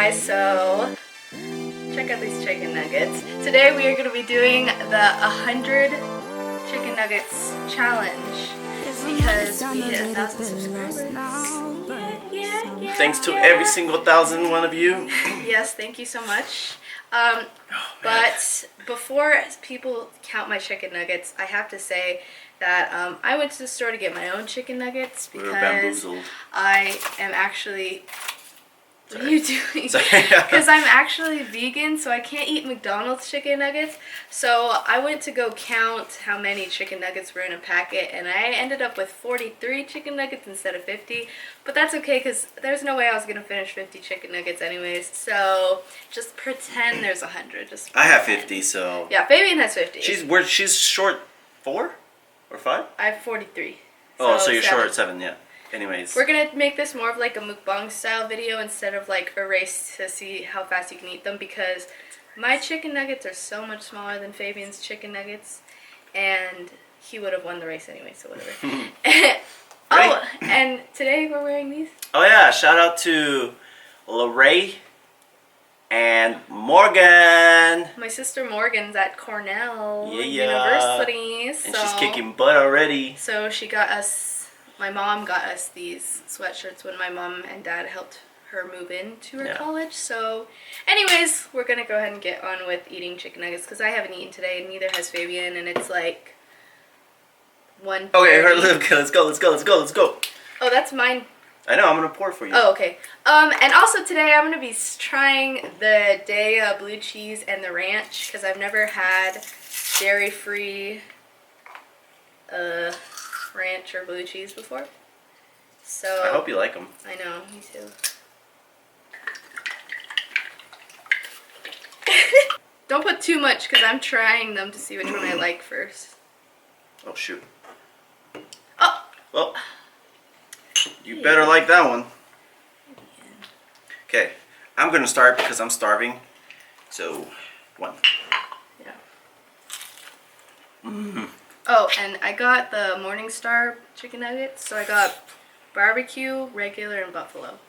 guys, so check out these chicken nuggets. Today we are going to be doing the 100 chicken nuggets challenge because we hit 1,000 subscribers. Yeah. Thanks to every single 1,001 of you. Yes, thank you so much. But before people count my chicken nuggets, I have to say that I went to the store to get my own chicken nuggets because I am actually... What are you doing? Because I'm actually vegan, so I can't eat McDonald's chicken nuggets. So I went to go count how many chicken nuggets were in a packet, and I ended up with 43 chicken nuggets instead of 50. But that's okay, because there's no way I was going to finish 50 chicken nuggets anyways. So just pretend there's 100. I have 50, so... Yeah, Fabian has 50. She's short 4 or 5? I have 43. Oh, so you're short 7, yeah. Anyways. We're going to make this more of like a mukbang style video instead of like a race to see how fast you can eat them, because my chicken nuggets are so much smaller than Fabian's chicken nuggets, and he would have won the race anyway, so whatever. Oh, and today we're wearing these. Oh yeah, shout out to Lorraine and Morgan. My sister Morgan's at Cornell University. And she's kicking butt already. So she got us... My mom got us these sweatshirts when my mom and dad helped her move into her college. So, anyways, we're going to go ahead and get on with eating chicken nuggets because I haven't eaten today, and neither has Fabian, and it's like 1:30. Okay, let's go. Oh, that's mine. I know, I'm going to pour for you. Oh, okay. And also today I'm going to be trying the Daiya blue cheese and the ranch because I've never had dairy-free ranch or blue cheese before. So I hope you like them. I know, me too. Don't put too much because I'm trying them to see which one I like first. Oh shoot. Oh! Well, you better like that one. Okay, I'm gonna start because I'm starving. So, 1. Yeah. Oh, and I got the Morningstar chicken nuggets. So I got barbecue, regular, and buffalo.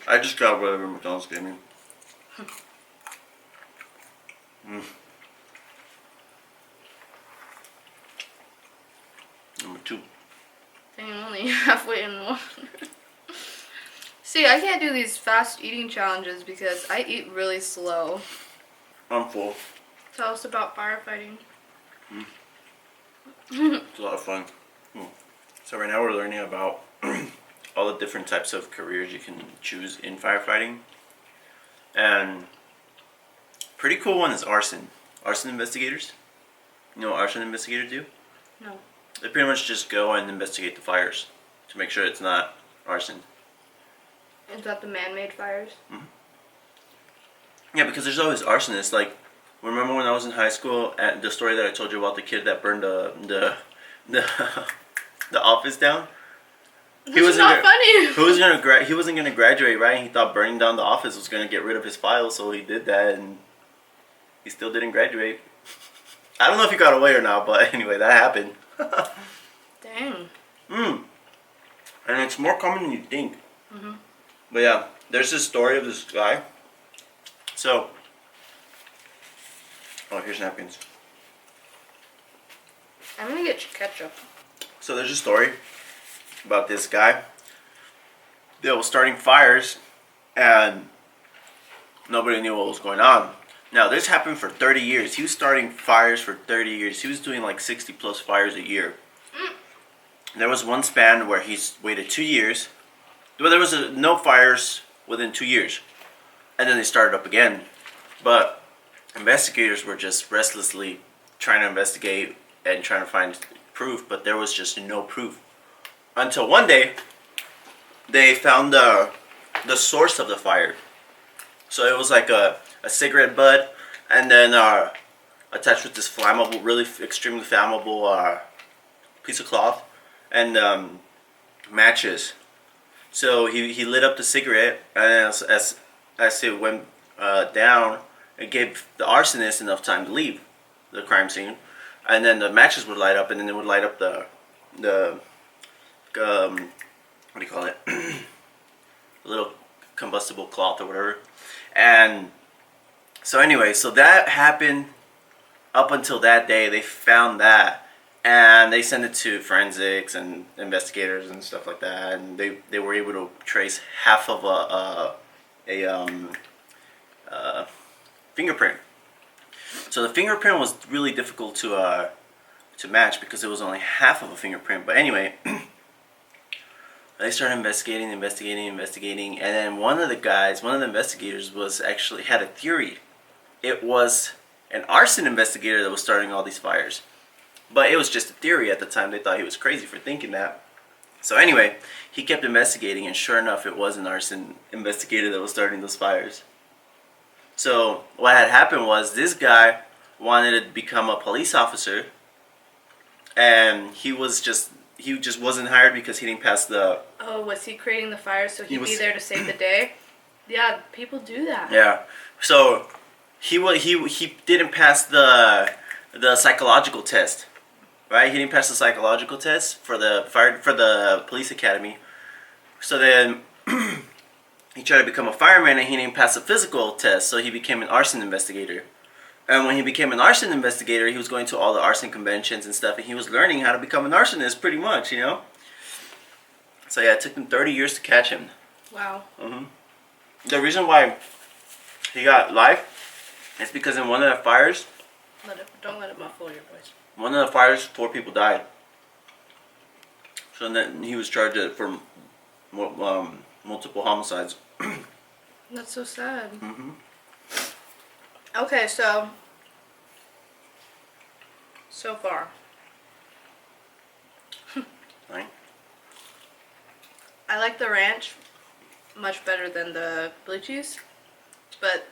I just got whatever McDonald's gave me. Number 2. Dang, I'm only halfway in one. See, I can't do these fast eating challenges because I eat really slow. I'm full. Tell us about firefighting. It's a lot of fun. So right now we're learning about all the different types of careers you can choose in firefighting. And pretty cool one is arson. Arson investigators. You know what arson investigators do? No. They pretty much just go and investigate the fires to make sure it's not arson. Is that the man-made fires? Yeah, because there's always arsonists. Like, remember when I was in high school, at the story that I told you about the kid that burned the office down? He wasn't funny. He wasn't gonna graduate, right? And he thought burning down the office was gonna get rid of his files, so he did that, and he still didn't graduate. I don't know if he got away or not, but anyway, that happened. Dang. And it's more common than you think. But yeah, there's this story of this guy. So, oh, here's napkins. I'm gonna get ketchup. So there's a story about this guy that was starting fires and nobody knew what was going on. Now this happened for 30 years. He was starting fires for 30 years. He was doing like 60 plus fires a year. There was one span where he waited 2 years. Well, there was no fires within 2 years. And then they started up again. But investigators were just restlessly trying to investigate and trying to find proof, but there was just no proof. Until one day, they found the source of the fire. So it was like a cigarette butt, and then attached with this flammable, really extremely flammable piece of cloth, and matches. So he lit up the cigarette, and as it went down, it gave the arsonist enough time to leave the crime scene, and then the matches would light up, and then it would light up the what do you call it? A little combustible cloth or whatever. And so anyway, so that happened up until that day. They found that, and they sent it to forensics and investigators and stuff like that, and they were able to trace half of a fingerprint. So the fingerprint was really difficult to match because it was only half of a fingerprint. But anyway, they started investigating, and then one of the investigators was actually had a theory. It was an arson investigator that was starting all these fires. But it was just a theory at the time. They thought he was crazy for thinking that. So anyway, he kept investigating, and sure enough, it was an arson investigator that was starting those fires. So what had happened was this guy wanted to become a police officer, and he just wasn't hired because he didn't pass the... Oh, was he creating the fire so he'd be there to save the day? Yeah, people do that. Yeah. So he didn't pass the psychological test, right? He didn't pass the psychological test for the police academy. So then he tried to become a fireman, and he didn't pass the physical test, so he became an arson investigator. And when he became an arson investigator, he was going to all the arson conventions and stuff, and he was learning how to become an arsonist, pretty much, you know? So yeah, it took him 30 years to catch him. Wow. The reason why he got life is because in one of the fires... Don't let it muffle your voice. One of the fires, 4 people died. So then he was charged for multiple homicides. That's so sad. Okay, so far. Right? I like the ranch much better than the blue cheese, but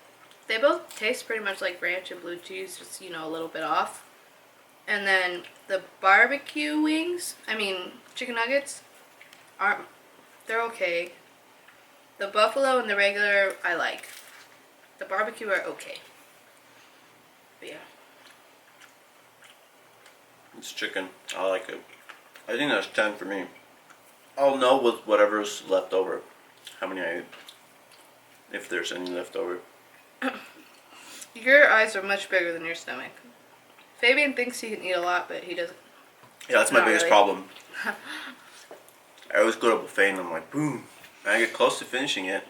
they both taste pretty much like ranch and blue cheese, just, you know, a little bit off. And then the barbecue wings, chicken nuggets, they're okay. The buffalo and the regular, I like. The barbecue are okay. But yeah. It's chicken. I like it. I think that's 10 for me. I'll know with whatever's left over how many I ate, if there's any left over. Your eyes are much bigger than your stomach. Fabian thinks he can eat a lot, but he doesn't. Yeah, that's my biggest really. problem. I always go to a buffet and I'm like, boom. And I get close to finishing it,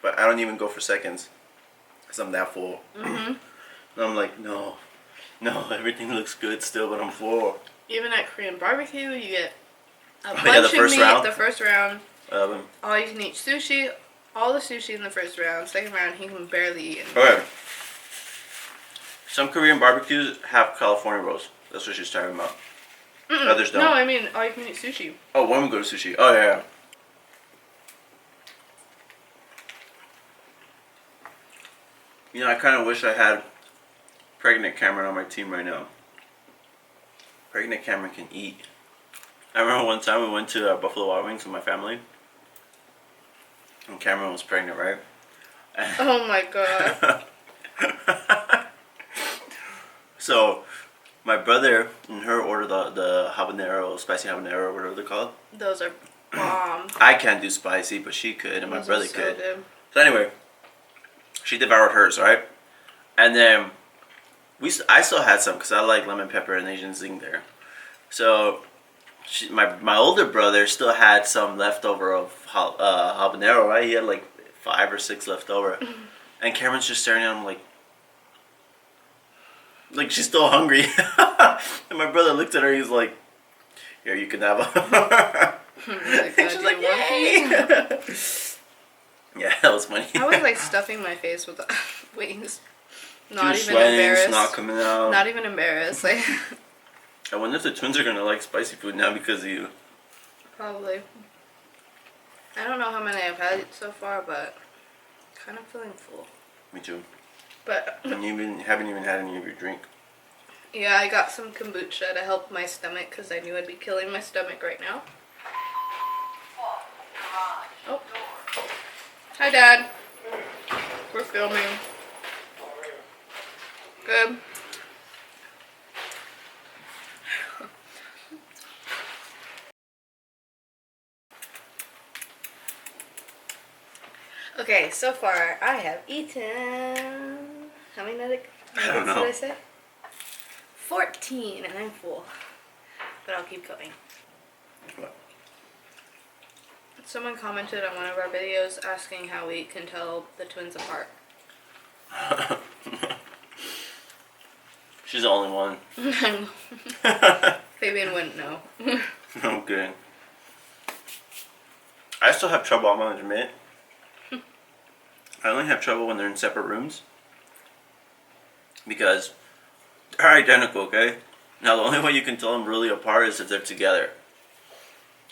but I don't even go for seconds because I'm that full. And I'm like, no, everything looks good still, but I'm full. Even at Korean barbecue, you get a bunch the of first meat round? the first round. All you can eat sushi. All the sushi in the first round. Second round, he can barely eat. Okay. Some Korean barbecues have California rolls. That's what she's talking about. Others don't. No, all you can eat sushi. Oh, when we go to sushi. Oh, yeah. You know, I kind of wish I had Pregnant Cameron on my team right now. Pregnant Cameron can eat. I remember one time we went to Buffalo Wild Wings with my family. And Cameron was pregnant, right? Oh my god. So, my brother and her ordered the habanero, spicy habanero, whatever they're called. Those are bomb. I can't do spicy, but she could, and my Those brother are so could. good. So anyway, she devoured hers, right? And then I still had some because I like lemon pepper and Asian zing there. So my older brother still had some leftover of habanero, right? He had like 5 or 6 left over. And Cameron's just staring at him like she's still hungry. And my brother looked at her, he's like, here, you can have a... And she's like, yay! Yeah, that was funny. I was like stuffing my face with wings. Not even sweating, embarrassed. snot coming out. Not even embarrassed. Like, I wonder if the twins are gonna like spicy food now because of you. probably. I don't know how many I've had so far, but kind of feeling full. Me too. But And you haven't even had any of your drink. yeah, I got some kombucha to help my stomach because I knew I'd be killing my stomach right now. Oh. Hi, Dad. We're filming. Good. Okay, so far I have eaten. How many nuggets I don't know. did I say? 14, and I'm full. But I'll keep going. What? Someone commented on one of our videos asking how we can tell the twins apart. She's the only one. Fabian wouldn't know. I'm kidding. I still have trouble, I'm gonna admit. I only have trouble when they're in separate rooms. Because they're identical, okay? Now the only way you can tell them really apart is if they're together.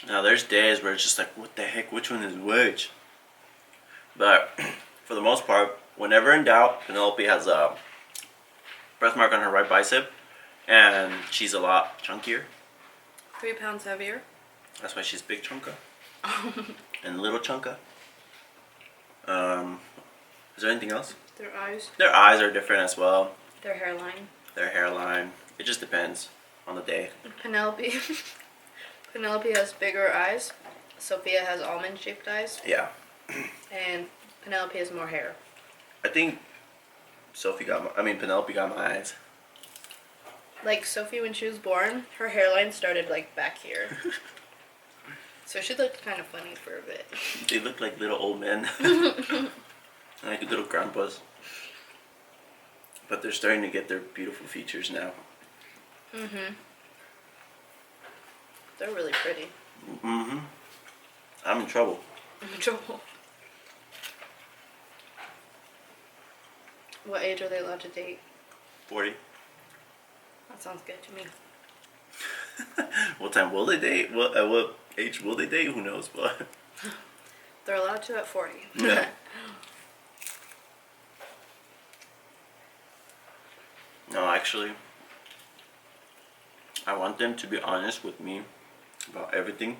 Now there's days where it's just like, what the heck, which one is which? But for the most part, whenever in doubt, Penelope has a birthmark on her right bicep, and she's a lot chunkier. 3 pounds heavier. That's why she's big chunka. And little chunka. Is there anything else? Their eyes. Their eyes are different as well. Their hairline. Their hairline. It just depends on the day. Penelope. Penelope has bigger eyes. Sophia has almond-shaped eyes. Yeah. And Penelope has more hair. I think Penelope got my eyes. Like Sophie, when she was born, her hairline started like back here. So she looked kind of funny for a bit. They look like little old men. Like little grandpas. But they're starting to get their beautiful features now. Mm-hmm. They're really pretty. Mm-hmm. I'm in trouble. I'm in trouble. What age are they allowed to date? 40. That sounds good to me. What time will they date? At what age will they date? Who knows? But They're allowed to at 40. yeah. No, actually, I want them to be honest with me about everything.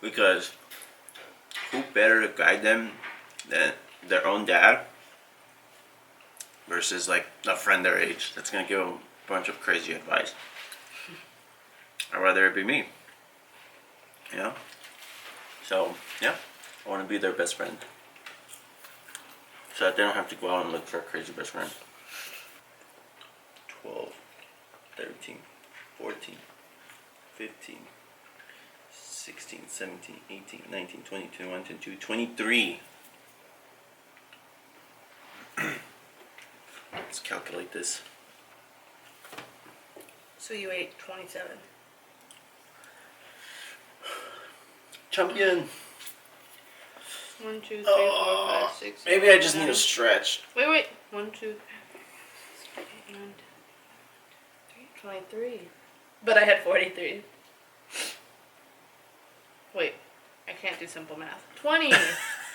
Because who better to guide them than their own dad versus like a friend their age that's gonna give them a bunch of crazy advice. I'd rather it be me. You know? So, yeah, I want to be their best friend. So that they don't have to go out and look for a crazy best friend. 12, 13, 14, 15, 16, 17, 18, 19, 20, 21, 22, 23. Let's calculate this. So you ate 27. Champion. 1, 2, 3, 4, 5, 6. Maybe I just need a stretch. Wait. 1, 2, 3, 8, 9, 10, 23. But I had 43. Wait, I can't do simple math. 20.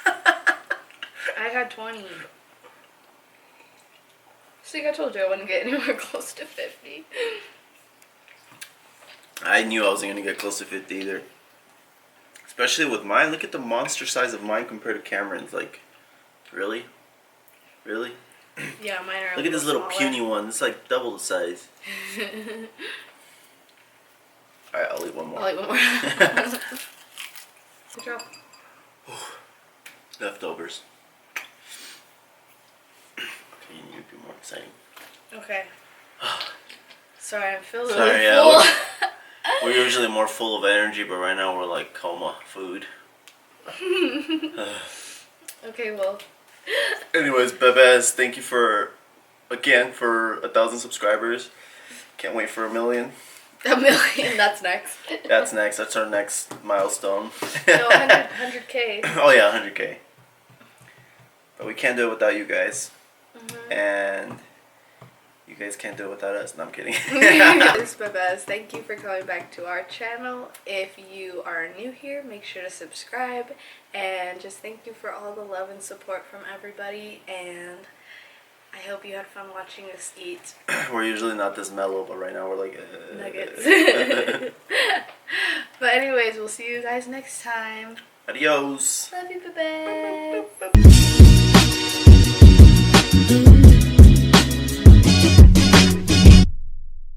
I had 20. See, I told you I wouldn't get anywhere close to 50. I knew I wasn't going to get close to 50 either. Especially with mine. Look at the monster size of mine compared to Cameron's. Like, really? Really? Yeah, mine are Look at this little smaller. puny one. It's like double the size. Alright, I'll eat one more. I'll eat one more. Good job. Leftovers. Okay, you need to be more exciting. Okay. Sorry, I'm feeling Sorry, really yeah, full. We're usually more full of energy, but right now we're like coma food. Okay, well. Anyways, bebes, thank you for 1,000 subscribers. Can't wait for 1 million. 1 million, that's next. That's next. That's our next milestone. No, 100K. Oh yeah, 100K. But we can't do it without you guys. Mm-hmm. And you guys can't do it without us. No, I'm kidding. Yes, Babes, thank you for coming back to our channel. If you are new here, make sure to subscribe. And just thank you for all the love and support from everybody. And I hope you had fun watching us eat We're usually not this mellow, but right now we're like... nuggets. But anyways, we'll see you guys next time. Adios. Love you, Babes.